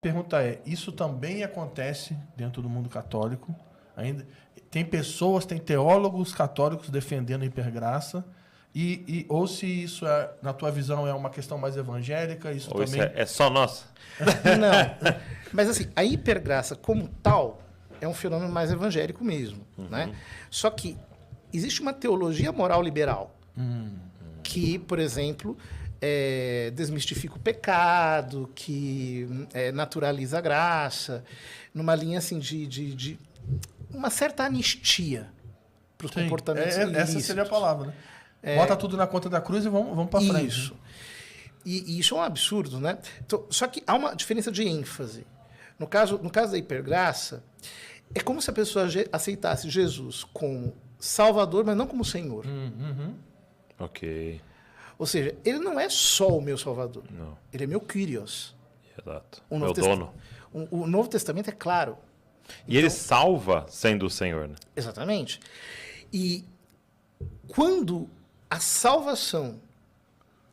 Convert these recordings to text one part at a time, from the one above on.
pergunta é, isso também acontece dentro do mundo católico? Ainda tem pessoas, tem teólogos católicos defendendo a hipergraça, ou se isso, na tua visão, é uma questão mais evangélica, isso ou também... isso é só nossa? Não, mas assim, a hipergraça como tal é um fenômeno mais evangélico mesmo, né? Só que existe uma teologia moral liberal que, por exemplo, desmistifica o pecado, que naturaliza a graça, numa linha assim de uma certa anistia para os comportamentos ilícitos. Essa seria a palavra, né? Bota tudo na conta da cruz e vamos para frente. Isso. E isso é um absurdo, né? Então, só que há uma diferença de ênfase. No caso da hipergraça, é como se a pessoa aceitasse Jesus como Salvador, mas não como Senhor. Ok. Ou seja, ele não é só o meu Salvador. Não. Ele é meu Kyrios. Exato. Meu dono. O Novo Testamento é claro. E ele salva sendo o Senhor, né? Exatamente. E quando a salvação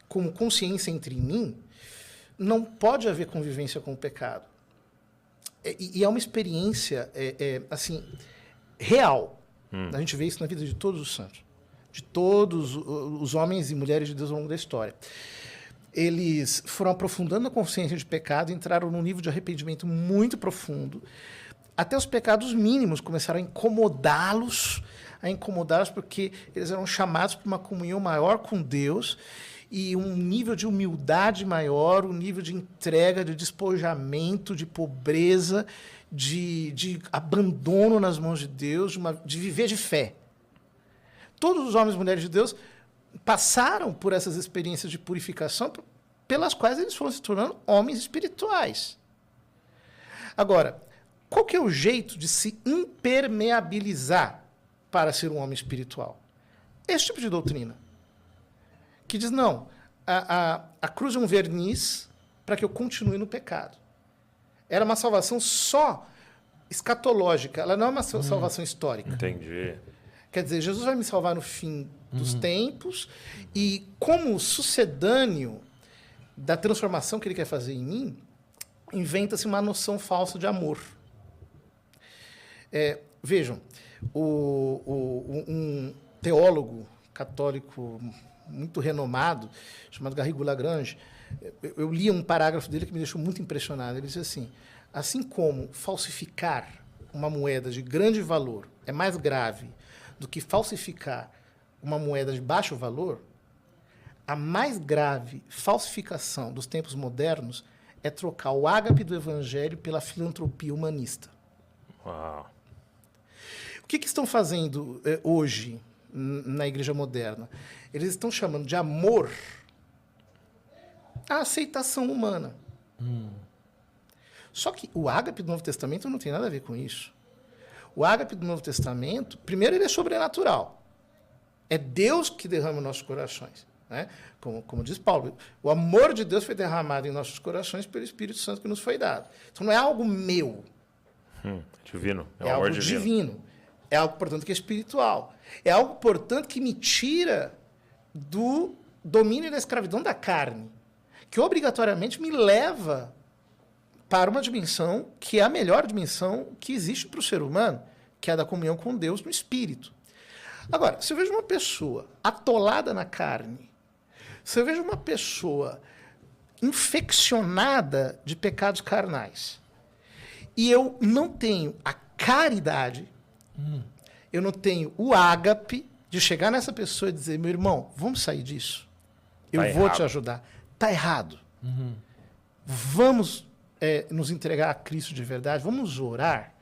como consciência entra em mim, não pode haver convivência com o pecado. E é uma experiência assim, real. A gente vê isso na vida de todos os santos. De todos os homens e mulheres de Deus ao longo da história. Eles foram aprofundando a consciência de pecado, entraram num nível de arrependimento muito profundo. Até os pecados mínimos começaram a incomodá-los porque eles eram chamados para uma comunhão maior com Deus e um nível de humildade maior, um nível de entrega, de despojamento, de pobreza, de abandono nas mãos de Deus, de viver de fé. Todos os homens e mulheres de Deus passaram por essas experiências de purificação pelas quais eles foram se tornando homens espirituais. Agora, qual que é o jeito de se impermeabilizar para ser um homem espiritual? Esse tipo de doutrina. Que diz, não, a cruz é um verniz para que eu continue no pecado. Era uma salvação só escatológica, ela não é uma salvação histórica. Entendi. Quer dizer, Jesus vai me salvar no fim dos tempos e como sucedâneo da transformação que ele quer fazer em mim, inventa-se uma noção falsa de amor. Vejam, um teólogo católico muito renomado, chamado Garrigou Lagrange, eu li um parágrafo dele que me deixou muito impressionado. Ele disse assim como falsificar uma moeda de grande valor é mais grave do que falsificar uma moeda de baixo valor, a mais grave falsificação dos tempos modernos é trocar o ágape do evangelho pela filantropia humanista. Uau. O que estão fazendo hoje na igreja moderna? Eles estão chamando de amor a aceitação humana. Só que o ágape do Novo Testamento não tem nada a ver com isso. O ágape do Novo Testamento, primeiro, ele é sobrenatural. É Deus que derrama em nossos corações. Né? Como diz Paulo, o amor de Deus foi derramado em nossos corações pelo Espírito Santo que nos foi dado. Então não é algo meu. Divino. É algo divino. É algo, portanto, que é espiritual. É algo, portanto, que me tira do domínio e da escravidão da carne, que obrigatoriamente me leva para uma dimensão que é a melhor dimensão que existe para o ser humano, que é a da comunhão com Deus no espírito. Agora, se eu vejo uma pessoa atolada na carne, se eu vejo uma pessoa infeccionada de pecados carnais, e eu não tenho a caridade, eu não tenho o ágape de chegar nessa pessoa e dizer, meu irmão, vamos sair disso. Eu vou te ajudar. Está errado. Vamos nos entregar a Cristo de verdade, vamos orar.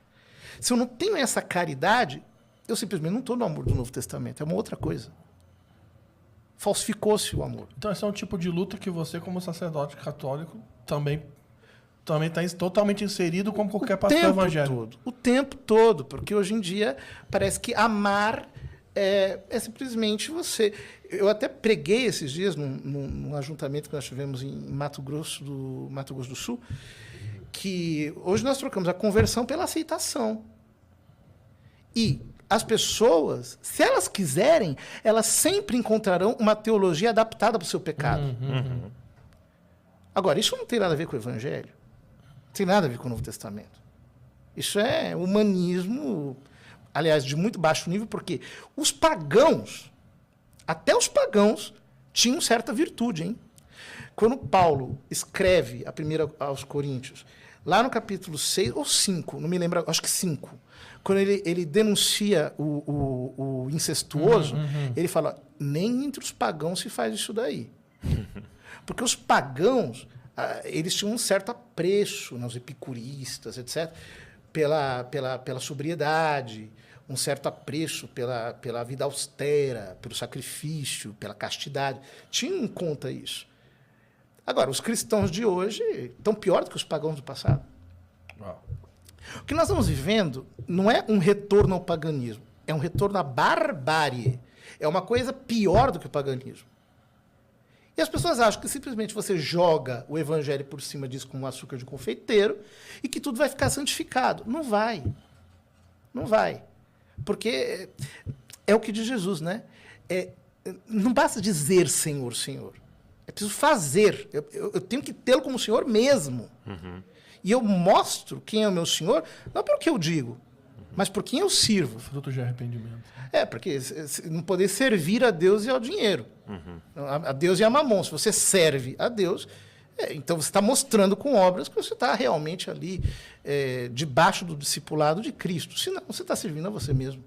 Se eu não tenho essa caridade, eu simplesmente não estou no amor do Novo Testamento, é uma outra coisa. Falsificou-se o amor. Então esse é um tipo de luta que você, como sacerdote católico, também está totalmente inserido como qualquer pastor evangélico. O tempo todo, porque hoje em dia parece que amar é simplesmente você. Eu até preguei esses dias num ajuntamento que nós tivemos em Mato Grosso do Sul, que hoje nós trocamos a conversão pela aceitação. E as pessoas, se elas quiserem, elas sempre encontrarão uma teologia adaptada para o seu pecado. Agora, isso não tem nada a ver com o evangelho. Não tem nada a ver com o Novo Testamento. Isso é humanismo, aliás, de muito baixo nível, porque os pagãos, até os pagãos, tinham certa virtude, hein? Quando Paulo escreve a primeira aos Coríntios, lá no capítulo 6 ou 5, não me lembro, acho que 5, quando ele denuncia o incestuoso, ele fala, nem entre os pagãos se faz isso daí. Porque os pagãos, eles tinham um certo apreço, os epicuristas, etc., pela sobriedade, um certo apreço pela vida austera, pelo sacrifício, pela castidade. Tinham em conta isso. Agora, os cristãos de hoje estão pior do que os pagãos do passado. Uau. O que nós estamos vivendo não é um retorno ao paganismo, é um retorno à barbárie. É uma coisa pior do que o paganismo. E as pessoas acham que simplesmente você joga o evangelho por cima disso como açúcar de confeiteiro e que tudo vai ficar santificado. Não vai. Não vai. Porque é o que diz Jesus, né? Não basta dizer Senhor, Senhor. É preciso fazer. Eu tenho que tê-lo como Senhor mesmo. E eu mostro quem é o meu Senhor, não pelo que eu digo, mas por quem eu sirvo. Fruto de arrependimento. Porque não poder servir a Deus e ao dinheiro. A Deus e a mamon. Se você serve a Deus, então você está mostrando com obras que você está realmente ali debaixo do discipulado de Cristo. Senão, você está servindo a você mesmo.